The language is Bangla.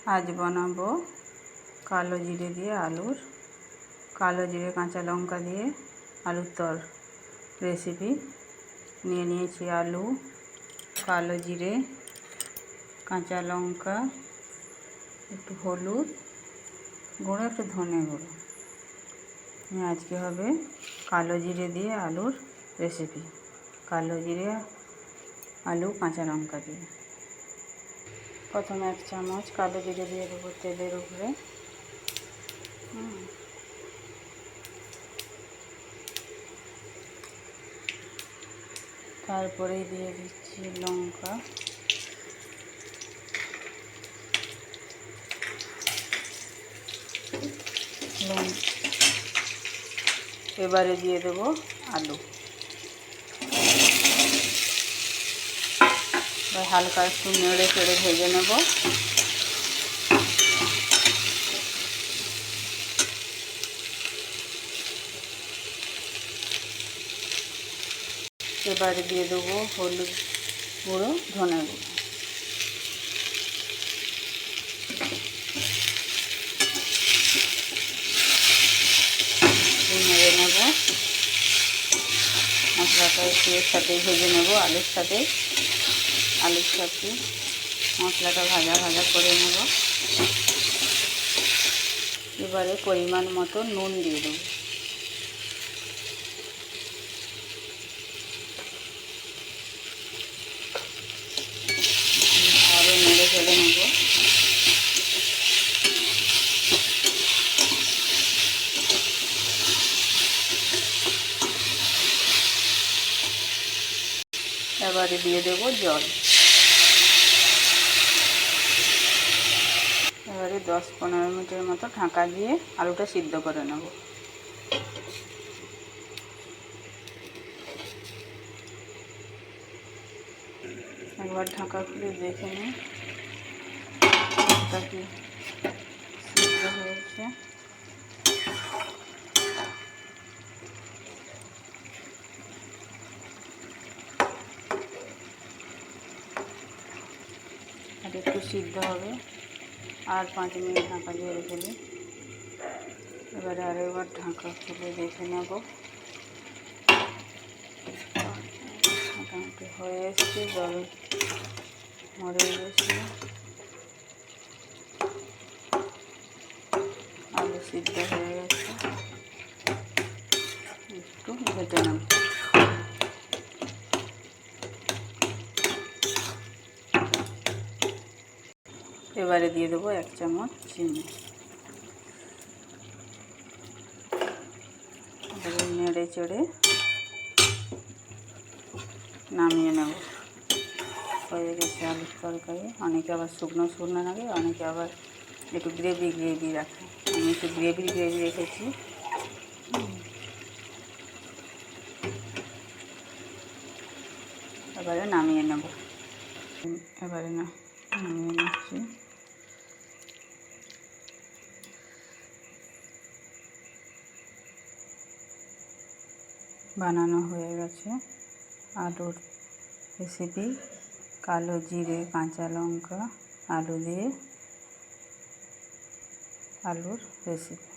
आज बनाबो कालो जिरे दिए आलूर कालो जिरे काँचा लंका दिए आलूर तर रेसिपि निये निয়েছি आलू कालो जिरे काँचा लंका একটু হলুদ গুঁড়ো একটু ধনে গুঁড়ো নিয়ে আজকে হবে কালো জিরে দিয়ে আলুর রেসিপি কালো জিরে আলু কাঁচা লঙ্কা দিয়ে প্রথমে 1 চামচ কালো জিরে দিয়ে দেবো তেলের উপরে তারপরে দিয়ে দিচ্ছি লঙ্কা এবারে দিয়ে দেবো আলু হালকা একটু নেড়ে চেড়ে ভেজে নেব এবারে দিয়ে দেবো হলুদ গুঁড়ো ধনে গুঁড়ো নেড়ে নেব মশলাটা একটু এর সাথে ভেজে নেব আলুর সাথে মশলাটা ভাজা ভাজা করে নেব এবারে পরিমাণ মতো নুন দিয়ে দেব আরও নেড়ে ফেলে নেব এবারে দিয়ে দেব জল এবারে 10-15 মিনিটের মতো ঢাকা দিয়ে আলুটা সিদ্ধ করে নেব একবার ঢাকা খুলে দেখে নিই আলুটা কি সিদ্ধ হয়েছে আর একটু সিদ্ধ হবে আর 5 মিনিট ঢাকা দিয়ে রেখে দিই এবারে আরেকবার ঢাকা খুলে দেখে নেব মোটামুটি হয়ে এসছে জল মরে গেছে আলু সিদ্ধ হয়ে গেছে একটু ঘেটে নেব এবারে দিয়ে দেবো 1 চামচ চিনি এবারে নেড়ে চেড়ে নামিয়ে নেব হয়ে গেছে আলুর তরকারি অনেকে আবার শুকনো শুকনো লাগে অনেকে আবার একটু গ্রেভি রাখে আমি একটু গ্রেভি রেখেছি এবারে নামিয়ে নেব নামিয়ে নিচ্ছি বানানো হয়ে গেছে আলুর রেসিপি কালো জিরে কাঁচা লঙ্কা আলু দিয়ে আলুর রেসিপি